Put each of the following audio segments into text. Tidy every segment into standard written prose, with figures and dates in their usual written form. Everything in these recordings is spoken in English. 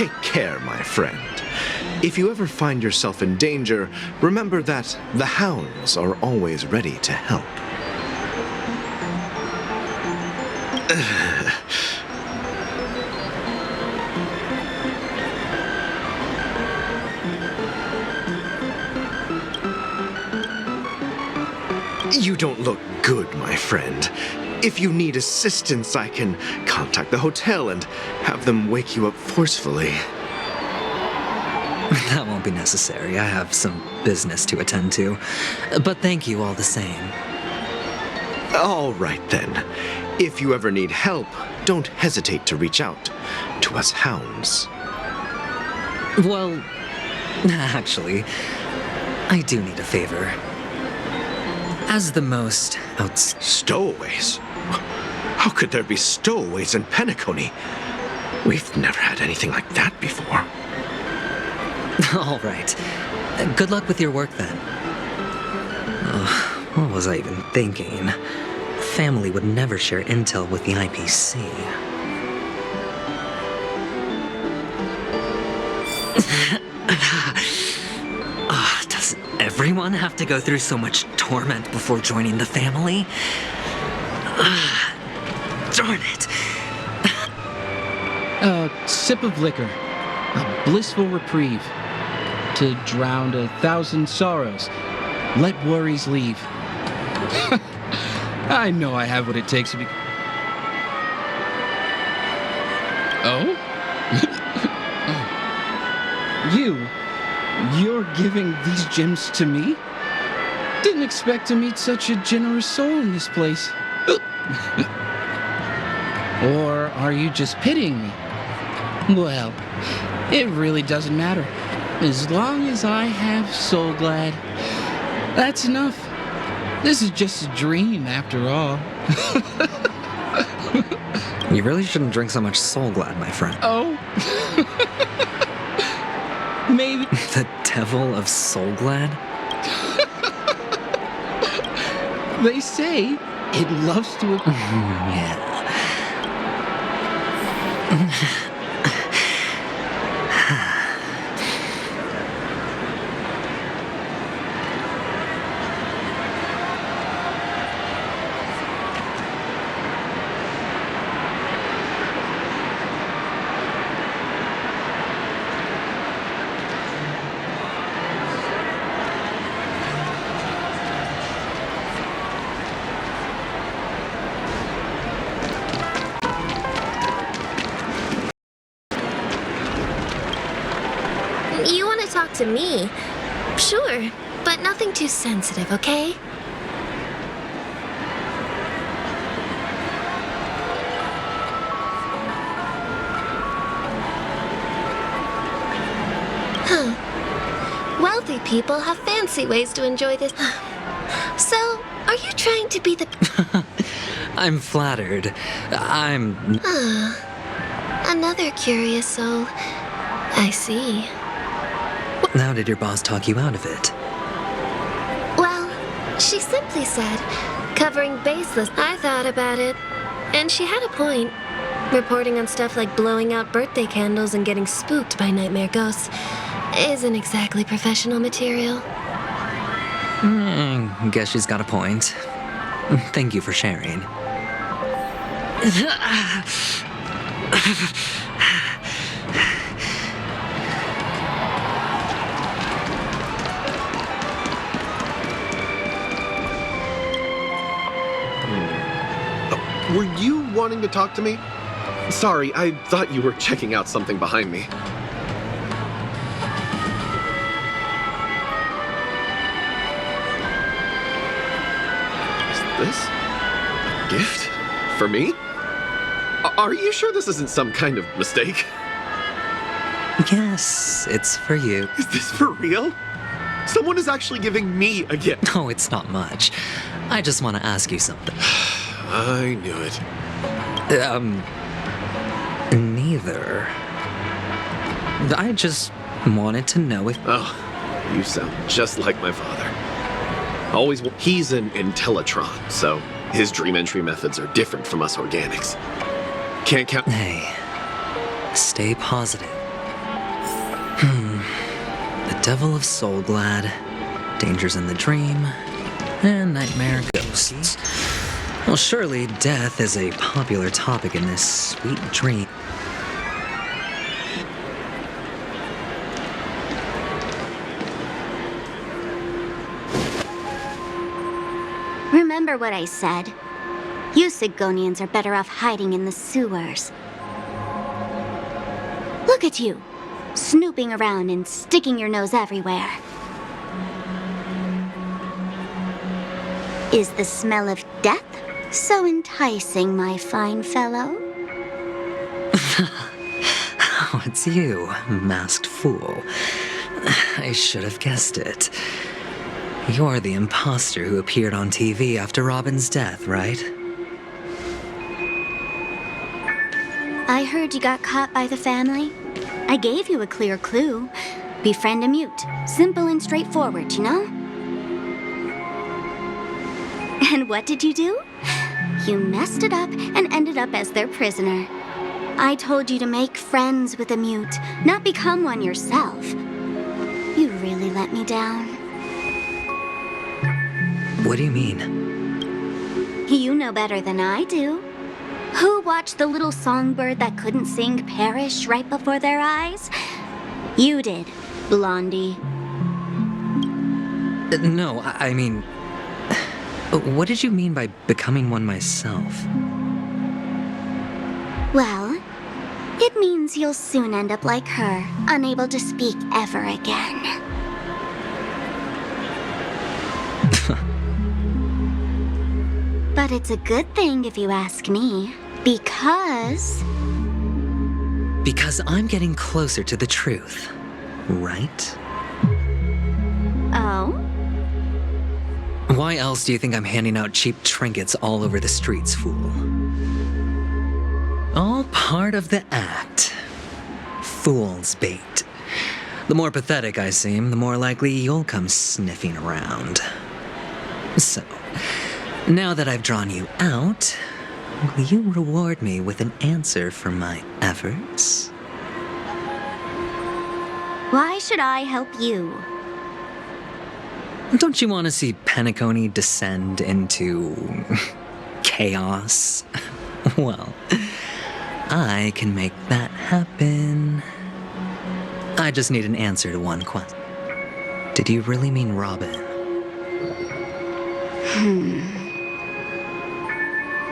Take care, my friend. If you ever find yourself in danger, remember that the hounds are always ready to help. You don't look good, my friend. If you need assistance, I can contact the hotel and have them wake you up forcefully. That won't be necessary. I have some business to attend to. But thank you all the same. All right, then. If you ever need help, don't hesitate to reach out to us hounds. Well, actually, I do need a favor. As the most Stowaways? How could there be stowaways in Penacony? We've never had anything like that before. All right. Good luck with your work, then. What was I even thinking? Family would never share intel with the IPC. Does everyone have to go through so much torment before joining the family? Darn it. A sip of liquor. A blissful reprieve. To drown 1,000 sorrows. Let worries leave. I know I have what it takes to be... Oh? You're giving these gems to me? Didn't expect to meet such a generous soul in this place. Or are you just pitying me? Well, it really doesn't matter. As long as I have Soul Glad, that's enough. This is just a dream, after all. You really shouldn't drink so much Soul Glad, my friend. Oh? Maybe... The devil of Soul Glad? They say it loves to... Yeah. You want to talk to me? Sure, but nothing too sensitive, okay? Wealthy people have fancy ways to enjoy this. So, are you trying to be the... I'm flattered. Another curious soul. I see. How did your boss talk you out of it? Well, she simply said, covering baseless. I thought about it, and she had a point. Reporting on stuff like blowing out birthday candles and getting spooked by nightmare ghosts isn't exactly professional material. Guess she's got a point. Thank you for sharing. Were you wanting to talk to me? Sorry, I thought you were checking out something behind me. Is this a gift? For me? Are you sure this isn't some kind of mistake? Yes, it's for you. Is this for real? Someone is actually giving me a gift. No, it's not much. I just want to ask you something. I knew it. Neither. I just wanted to know if... Oh, you sound just like my father. Always, he's an Intellitron, so his dream entry methods are different from us organics. Can't count... Hey, stay positive. The Devil of Soulglad, Dangers in the Dream, and Nightmare Ghosts. Well, surely death is a popular topic in this sweet dream. Remember what I said. You Sigonians are better off hiding in the sewers. Look at you, snooping around and sticking your nose everywhere. Is the smell of death so enticing, my fine fellow? Oh, it's you, masked fool. I should have guessed it. You're the imposter who appeared on TV after Robin's death, right? I heard you got caught by the family. I gave you a clear clue. Befriend a mute. Simple and straightforward, you know? And what did you do? You messed it up and ended up as their prisoner. I told you to make friends with a mute, not become one yourself. You really let me down. What do you mean? You know better than I do. Who watched the little songbird that couldn't sing perish right before their eyes? You did, Blondie. No, I mean... What did you mean by becoming one myself? Well, it means you'll soon end up like her, unable to speak ever again. But it's a good thing if you ask me, because... Because I'm getting closer to the truth, right? Oh? Why else do you think I'm handing out cheap trinkets all over the streets, fool? All part of the act. Fool's bait. The more pathetic I seem, the more likely you'll come sniffing around. So, now that I've drawn you out, will you reward me with an answer for my efforts? Why should I help you? Don't you want to see Penacony descend into chaos? Well, I can make that happen. I just need an answer to one question. Did you really mean Robin?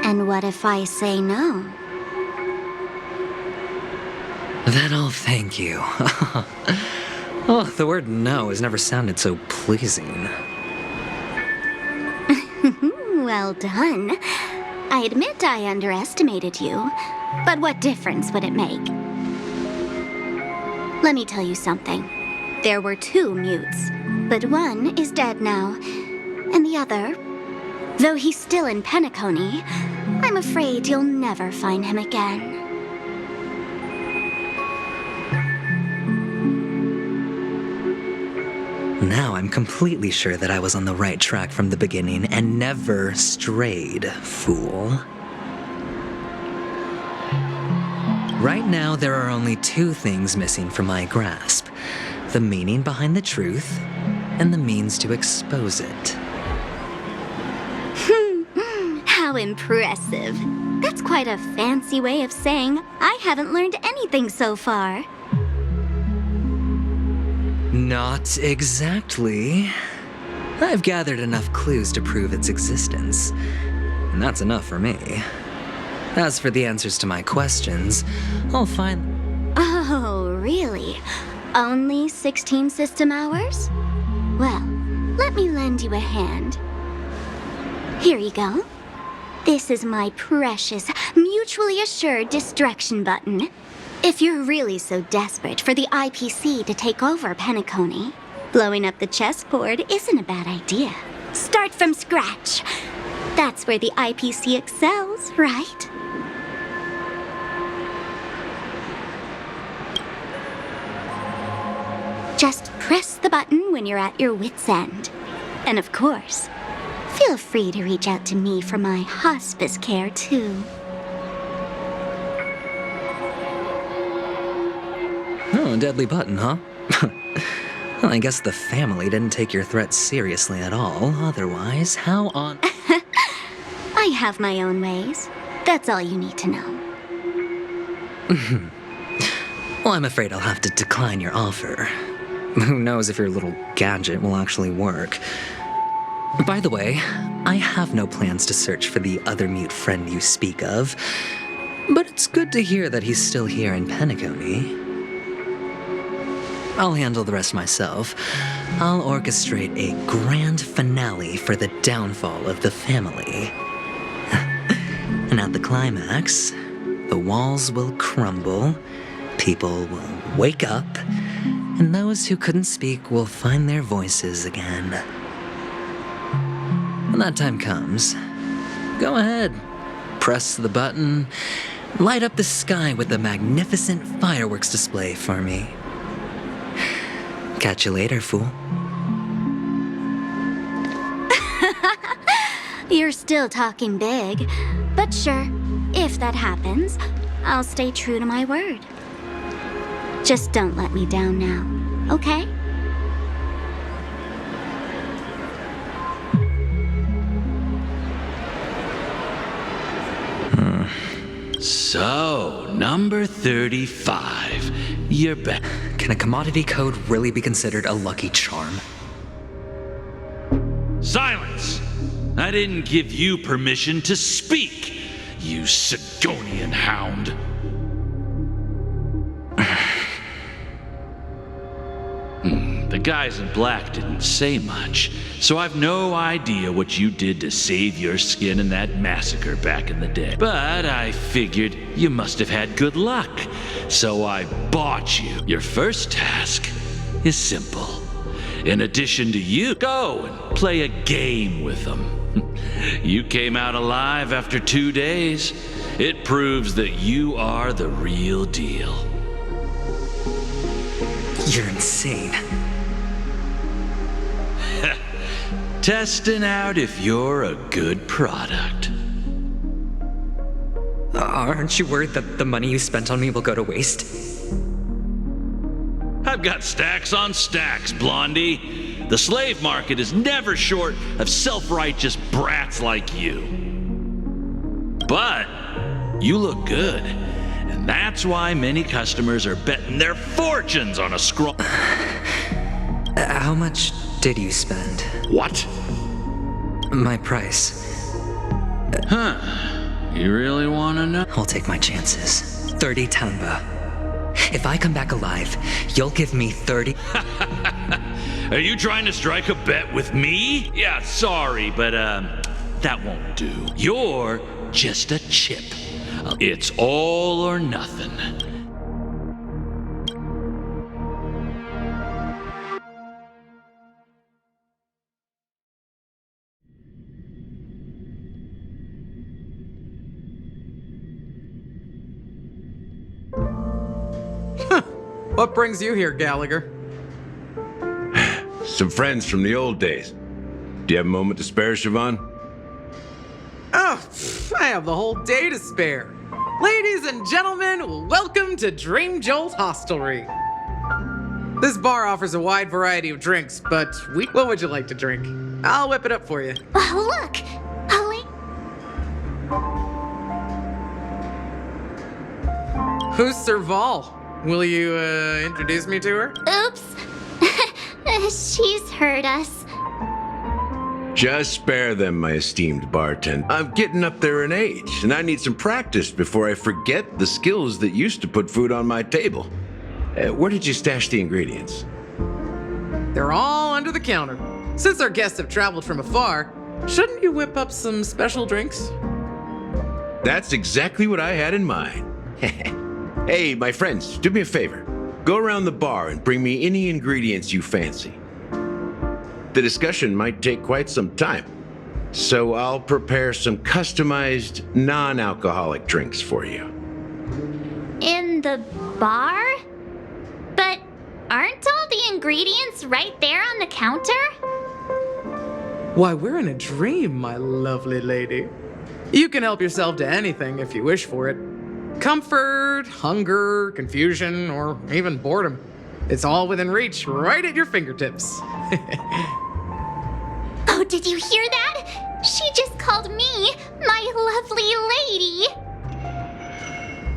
And what if I say no? Then I'll thank you. Oh, the word no has never sounded so pleasing. Well done. I admit I underestimated you, but what difference would it make? Let me tell you something. There were 2 mutes, but one is dead now, and the other, though he's still in Penacony, I'm afraid you'll never find him again. Now I'm completely sure that I was on the right track from the beginning and never strayed, fool. Right now, there are only 2 things missing from my grasp: the meaning behind the truth and the means to expose it. How impressive. That's quite a fancy way of saying I haven't learned anything so far. Not exactly. I've gathered enough clues to prove its existence, and that's enough for me. As for the answers to my questions, I'll find... Oh, really? Only 16 system hours? Well, let me lend you a hand. Here you go. This is my precious, mutually assured distraction button. If you're really so desperate for the IPC to take over Penacony, blowing up the chessboard isn't a bad idea. Start from scratch. That's where the IPC excels, right? Just press the button when you're at your wit's end. And of course, feel free to reach out to me for my hospice care, too. Oh, a deadly button, huh? Well, I guess the family didn't take your threat seriously at all. Otherwise, how on... I have my own ways. That's all you need to know. Well, I'm afraid I'll have to decline your offer. Who knows if your little gadget will actually work. By the way, I have no plans to search for the other mute friend you speak of, but it's good to hear that he's still here in Penacony. I'll handle the rest myself. I'll orchestrate a grand finale for the downfall of the family. And at the climax, the walls will crumble, people will wake up, and those who couldn't speak will find their voices again. When that time comes, go ahead, press the button, light up the sky with a magnificent fireworks display for me. Catch you later, fool. You're still talking big, but sure, if that happens, I'll stay true to my word. Just don't let me down now, okay? So, number 35. You're back. Can a commodity code really be considered a lucky charm? Silence! I didn't give you permission to speak, you Sigonian hound. The guys in black didn't say much, so I've no idea what you did to save your skin in that massacre back in the day. But I figured you must have had good luck, so I bought you. Your first task is simple. In addition to you, go and play a game with them. You came out alive after 2 days. It proves that you are the real deal. You're insane. Testing out if you're a good product. Aren't you worried that the money you spent on me will go to waste? I've got stacks on stacks, Blondie. The slave market is never short of self-righteous brats like you. But you look good, and that's why many customers are betting their fortunes on a scroll. How much did you spend? What? My price. Huh. You really want to know? I'll take my chances. 30 tanba. If I come back alive, you'll give me 30... Are you trying to strike a bet with me? Yeah, sorry, but that won't do. You're just a chip. It's all or nothing. What brings you here, Gallagher? Some friends from the old days. Do you have a moment to spare, Siobhan? Oh, I have the whole day to spare. Ladies and gentlemen, welcome to Dream Jolt Hostelry. This bar offers a wide variety of drinks, but what would you like to drink? I'll whip it up for you. Oh, look! Holly! Who's Serval? Will you, introduce me to her? Oops! She's heard us. Just spare them, my esteemed bartender. I'm getting up there in age, and I need some practice before I forget the skills that used to put food on my table. Where did you stash the ingredients? They're all under the counter. Since our guests have traveled from afar, shouldn't you whip up some special drinks? That's exactly what I had in mind. Hey, my friends, do me a favor. Go around the bar and bring me any ingredients you fancy. The discussion might take quite some time, so I'll prepare some customized, non-alcoholic drinks for you. In the bar? But aren't all the ingredients right there on the counter? Why, we're in a dream, my lovely lady. You can help yourself to anything if you wish for it. Comfort, hunger, confusion, or even boredom. It's all within reach, right at your fingertips. Oh, did you hear that? She just called me my lovely lady.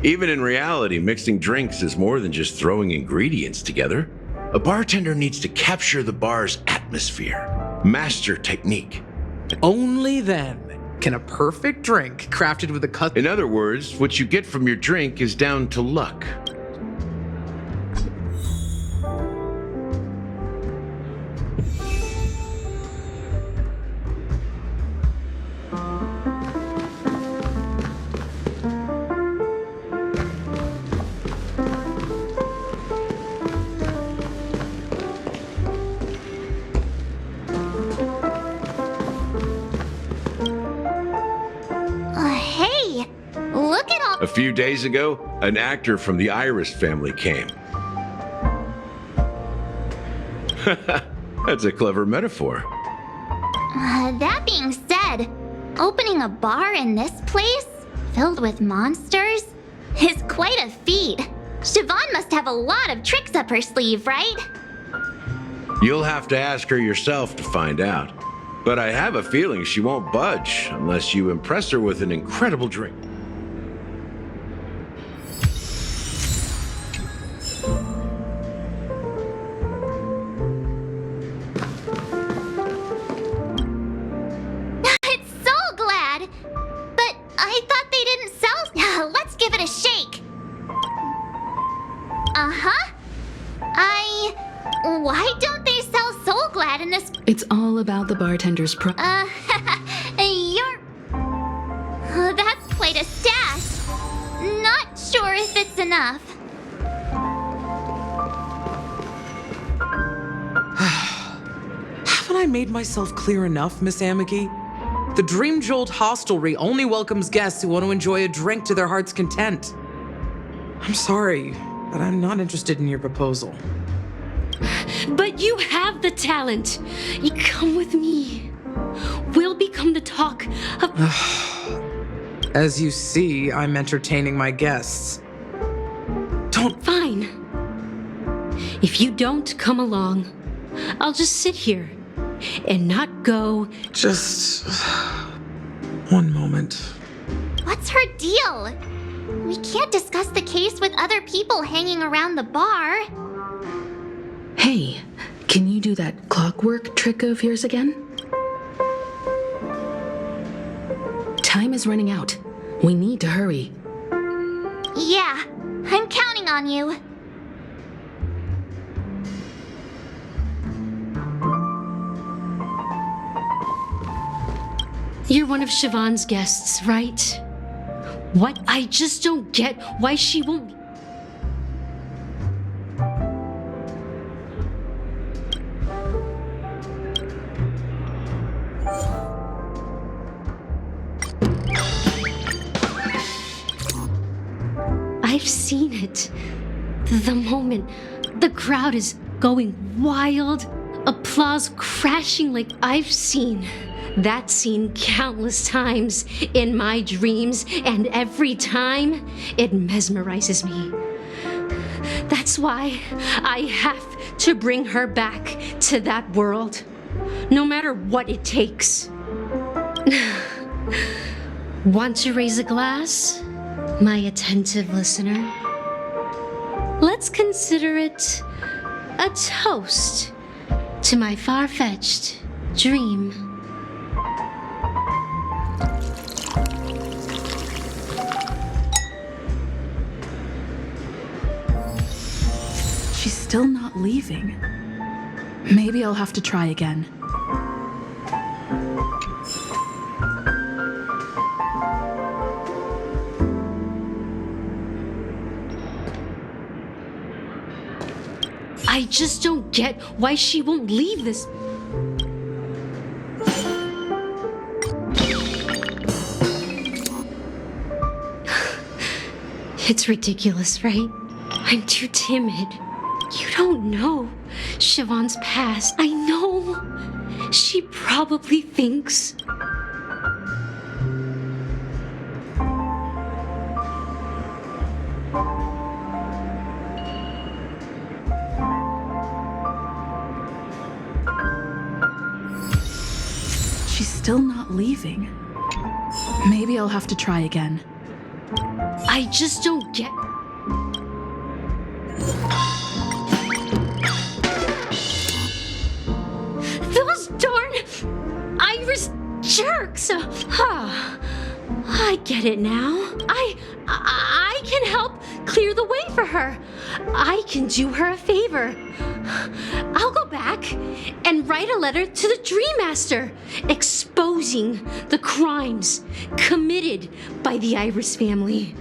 Even in reality, mixing drinks is more than just throwing ingredients together. A bartender needs to capture the bar's atmosphere, master technique. Only then can a perfect drink crafted with a cut. In other words, what you get from your drink is down to luck. Hey, look at all. A few days ago, an actor from the Iris family came. That's a clever metaphor. That being said, opening a bar in this place, filled with monsters, is quite a feat. Siobhan must have a lot of tricks up her sleeve, right? You'll have to ask her yourself to find out. But I have a feeling she won't budge unless you impress her with an incredible drink. It's so glad! But I thought they didn't sell. Let's give it a shake. Uh-huh. Why don't they sell Soul Glad in this? It's all about the bartender's You're... That's quite a stash. Not sure if it's enough. Haven't I made myself clear enough, Miss Amagi? The Dream Jolt Hostelry only welcomes guests who want to enjoy a drink to their heart's content. I'm sorry, but I'm not interested in your proposal. But you have the talent. You come with me. We'll become the talk of... As you see, I'm entertaining my guests. Don't... Fine. If you don't come along, I'll just sit here and not go. Just... one moment. What's her deal? We can't discuss the case with other people hanging around the bar. Hey, can you do that clockwork trick of yours again? Time is running out. We need to hurry. Yeah, I'm counting on you. You're one of Siobhan's guests, right? What? I just don't get why she won't... I've seen it. The moment the crowd is going wild, applause crashing like I've seen that scene countless times in my dreams, and every time it mesmerizes me. That's why I have to bring her back to that world, no matter what it takes. Want to raise a glass, my attentive listener? Let's consider it a toast to my far-fetched dream. She's still not leaving. Maybe I'll have to try again. I just don't get why she won't leave this. It's ridiculous, right? I'm too timid. You don't know Siobhan's past. I know. She probably thinks... still not leaving. Maybe I'll have to try again. I just don't get. Those darn Irish jerks! I get it now. I can help clear the way for her. I can do her a favor. I'll go back and write a letter to the Dream Master exposing the crimes committed by the Iris family.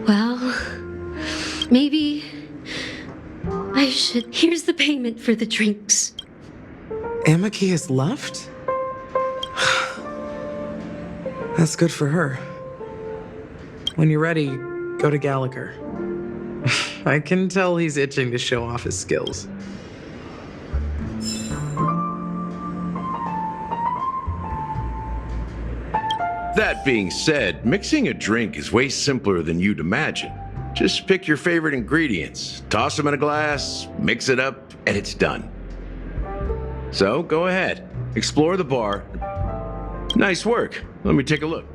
Well, maybe I should. Here's the payment for the drinks. Amaki has left? That's good for her. When you're ready, go to Gallagher. I can tell he's itching to show off his skills. That being said, mixing a drink is way simpler than you'd imagine. Just pick your favorite ingredients, toss them in a glass, mix it up, and it's done. So go ahead, explore the bar. Nice work. Let me take a look.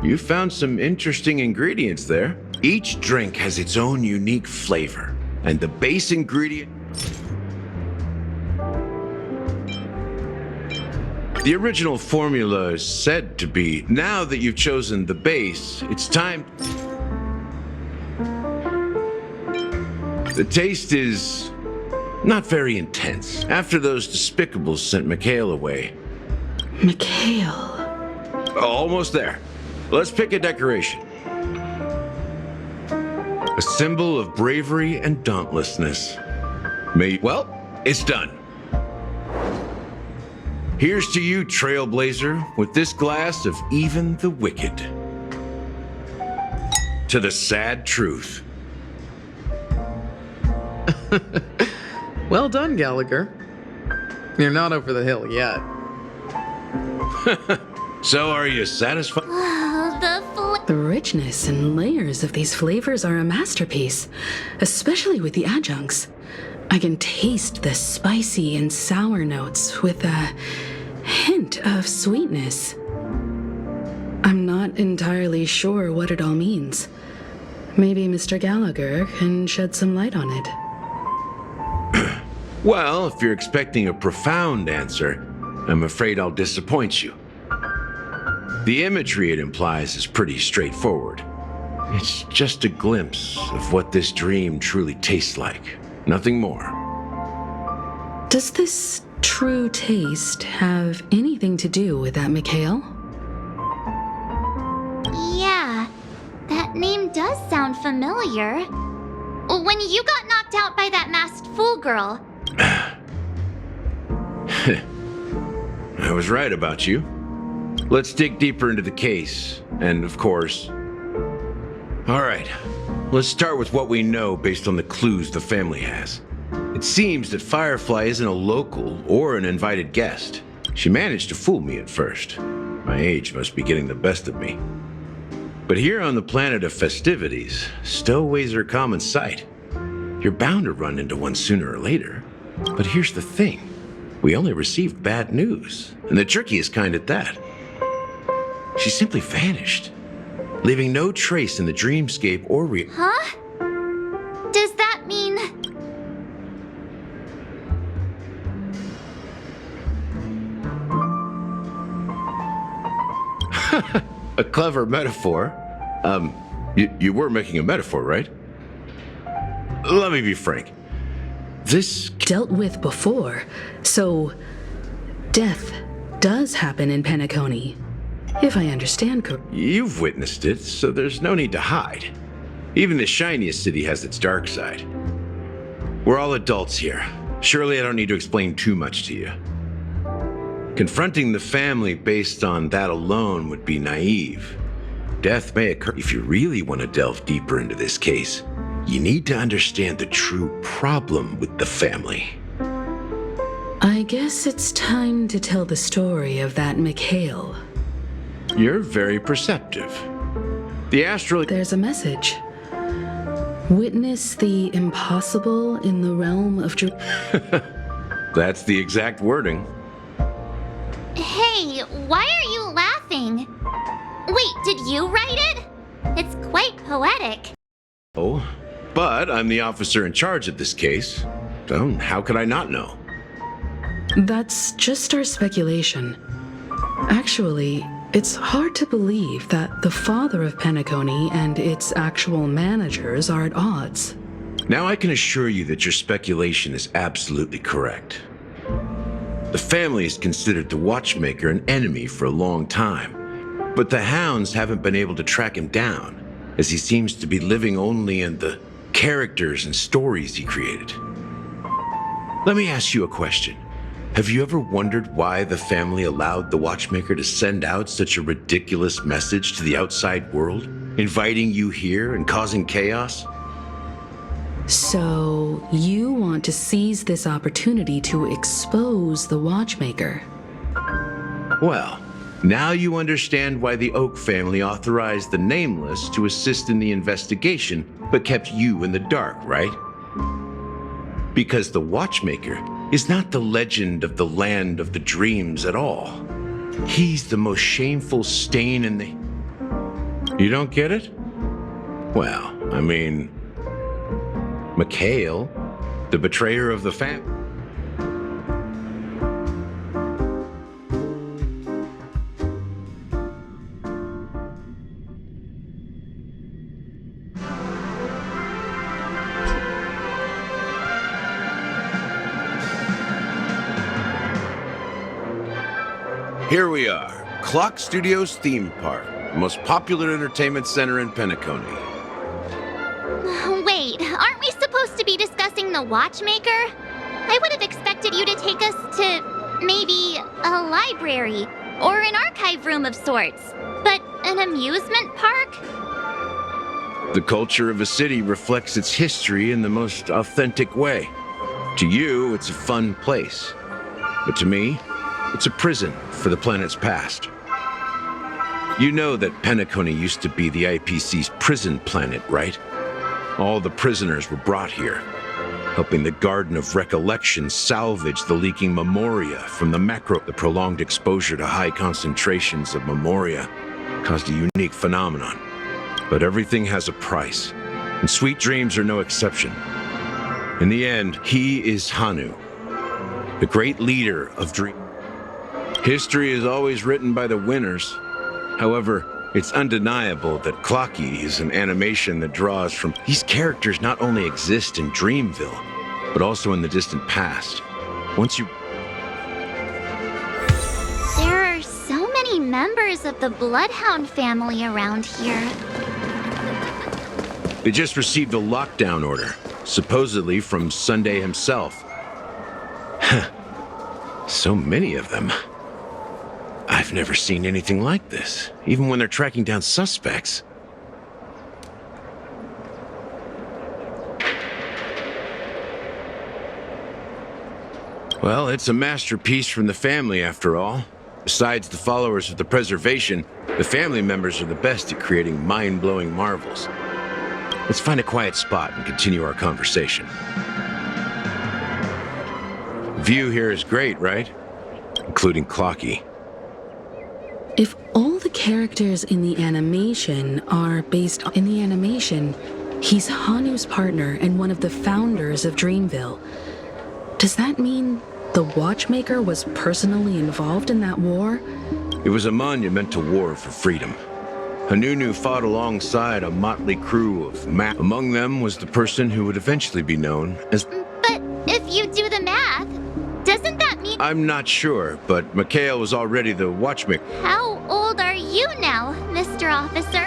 You found some interesting ingredients there. Each drink has its own unique flavor, and the base ingredient. The original formula is said to be, now that you've chosen the base, it's time. The taste is not very intense. After those despicables sent Mikhail away. Mikhail. Almost there. Let's pick a decoration. A symbol of bravery and dauntlessness. Well, it's done. Here's to you, Trailblazer, with this glass of even the wicked. To the sad truth. Well done, Gallagher. You're not over the hill yet. So are you satisfied? The richness and layers of these flavors are a masterpiece, especially with the adjuncts. I can taste the spicy and sour notes with a hint of sweetness. I'm not entirely sure what it all means. Maybe Mr. Gallagher can shed some light on it. Well, if you're expecting a profound answer, I'm afraid I'll disappoint you. The imagery it implies is pretty straightforward. It's just a glimpse of what this dream truly tastes like. Nothing more. Does this true taste have anything to do with that Mikhail? Yeah, that name does sound familiar. When you got knocked out by that masked fool girl. I was right about you. Let's dig deeper into the case, and of course... All right, let's start with what we know based on the clues the family has. It seems that Firefly isn't a local or an invited guest. She managed to fool me at first. My age must be getting the best of me. But here on the planet of festivities, stowaways are a common sight. You're bound to run into one sooner or later. But here's the thing. We only received bad news, and the trickiest kind at that. She simply vanished, leaving no trace in the dreamscape or Huh? Does that mean... A clever metaphor. You were making a metaphor, right? Let me be frank. This... Dealt with before, so death does happen in Penacony, if I understand correctly. You've witnessed it, so there's no need to hide. Even the shiniest city has its dark side. We're all adults here. Surely I don't need to explain too much to you. Confronting the family based on that alone would be naive. Death may occur. If you really want to delve deeper into this case, you need to understand the true problem with the family. I guess it's time to tell the story of that Mikhail. You're very perceptive. The astral... There's a message. Witness the impossible in the realm of... That's the exact wording. Hey, why are you laughing? Wait, did you write it? It's quite poetic. Oh, but I'm the officer in charge of this case. So how could I not know? That's just our speculation. Actually, it's hard to believe that the father of Penacony and its actual managers are at odds. Now I can assure you that your speculation is absolutely correct. The family has considered the watchmaker an enemy for a long time, but the hounds haven't been able to track him down, as he seems to be living only in the characters and stories he created. Let me ask you a question. Have you ever wondered why the family allowed the watchmaker to send out such a ridiculous message to the outside world, inviting you here and causing chaos? So, you want to seize this opportunity to expose the watchmaker? Well, now you understand why the Oak family authorized the Nameless to assist in the investigation, but kept you in the dark, right? Because the watchmaker is not the legend of the land of the dreams at all. He's the most shameful stain in the... You don't get it? Well, I mean... Mikhail, the betrayer of the family. Here we are, Clock Studios Theme Park, the most popular entertainment center in Penacony. Wait, aren't we supposed to be discussing the watchmaker? I would have expected you to take us to maybe a library or an archive room of sorts. But an amusement park? The culture of a city reflects its history in the most authentic way. To you, it's a fun place. But to me, it's a prison for the planet's past. You know that Penacony used to be the IPC's prison planet, right? All the prisoners were brought here, helping the Garden of Recollection salvage the leaking memoria from the macro. The prolonged exposure to high concentrations of memoria caused a unique phenomenon. But everything has a price, and sweet dreams are no exception. In the end, he is Hanu, the great leader of dreams. History is always written by the winners. However, it's undeniable that Clocky is an animation that draws from... These characters not only exist in Dreamville, but also in the distant past. Once you... There are so many members of the Bloodhound family around here. They just received a lockdown order, supposedly from Sunday himself. So many of them. I've never seen anything like this, even when they're tracking down suspects. Well, it's a masterpiece from the family, after all. Besides the followers of the preservation, the family members are the best at creating mind-blowing marvels. Let's find a quiet spot and continue our conversation. View here is great, right? Including Clocky. If all the characters in the animation are based in the animation, he's Hanu's partner and one of the founders of Dreamville. Does that mean the watchmaker was personally involved in that war? It was a monumental war for freedom. Hanunu fought alongside a motley crew of Among them was the person who would eventually be known as... But if you do the math, doesn't that mean... I'm not sure, but Mikhail was already the watchmaker. How old are you now, Mr. Officer?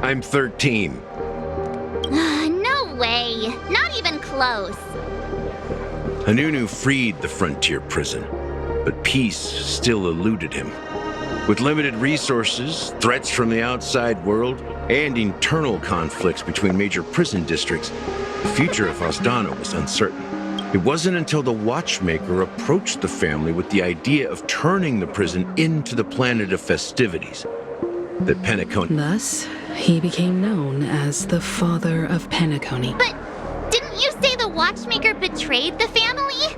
I'm 13. No way. Not even close. Hanunu freed the frontier prison, but peace still eluded him. With limited resources, threats from the outside world, and internal conflicts between major prison districts, the future of Osdano was uncertain. It wasn't until the watchmaker approached the family with the idea of turning the prison into the planet of festivities that Penacony... Thus, he became known as the father of Penacony. But didn't you say the watchmaker betrayed the family?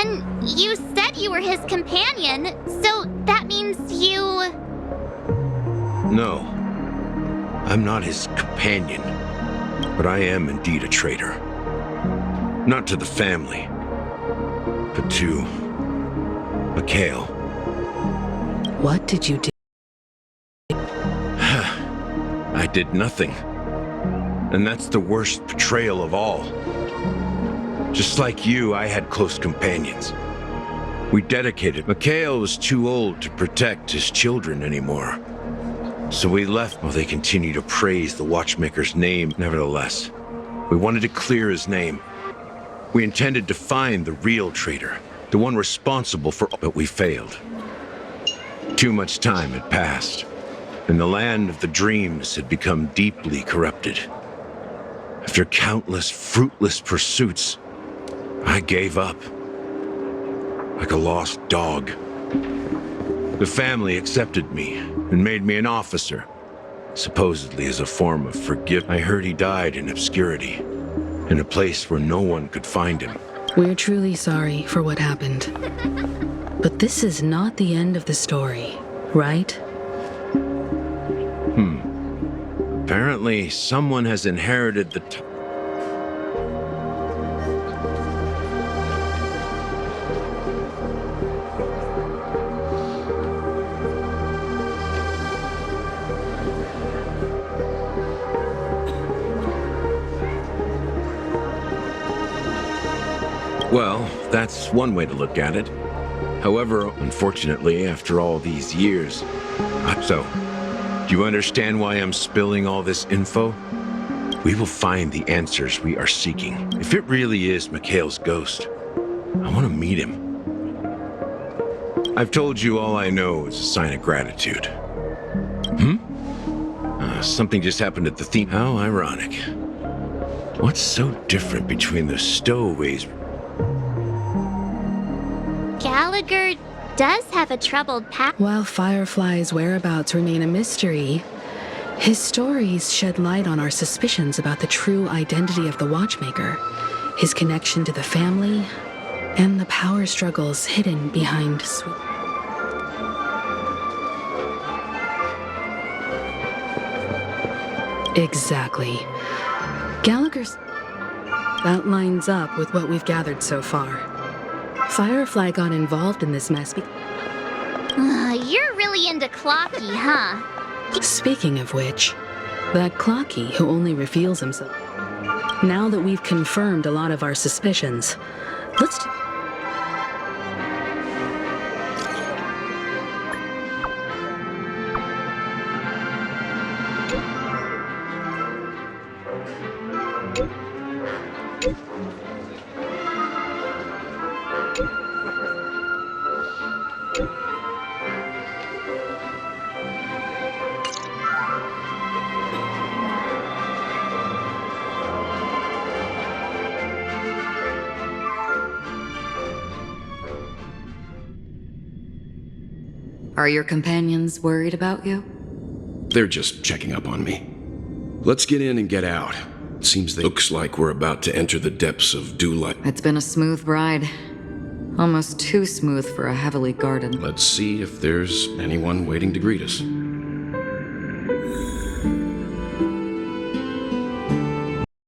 And you said you were his companion, so that means you... No, I'm not his companion, but I am indeed a traitor. Not to the family, but to Mikhail. What did you do? I did nothing. And that's the worst betrayal of all. Just like you, I had close companions. We dedicated. Mikhail was too old to protect his children anymore. So we left while they continued to praise the watchmaker's name. Nevertheless, we wanted to clear his name. We intended to find the real traitor, the one responsible for all, but we failed. Too much time had passed, and the land of the dreams had become deeply corrupted. After countless fruitless pursuits, I gave up. Like a lost dog. The family accepted me and made me an officer, supposedly as a form of forgiveness. I heard he died in obscurity, in a place where no one could find him. We're truly sorry for what happened. But this is not the end of the story, right? Apparently, someone has inherited the Well, that's one way to look at it. However, unfortunately, after all these years... So, do you understand why I'm spilling all this info? We will find the answers we are seeking. If it really is Mikhail's ghost, I want to meet him. I've told you all I know is a sign of gratitude. Something just happened at the theme. How ironic. What's so different between the stowaways? Gallagher does have a troubled past. While Firefly's whereabouts remain a mystery, his stories shed light on our suspicions about the true identity of the Watchmaker, his connection to the family, and the power struggles hidden behind sweet. Exactly. Gallagher's... That lines up with what we've gathered so far. Firefly got involved in this mess You're really into Clocky, huh? Speaking of which, that Clocky who only reveals himself. Now that we've confirmed a lot of our suspicions, let's... Are your companions worried about you? They're just checking up on me. Let's get in and get out. It seems looks like we're about to enter the depths of Dunia. It's been a smooth ride. Almost too smooth for a heavily guarded. Let's see if there's anyone waiting to greet us.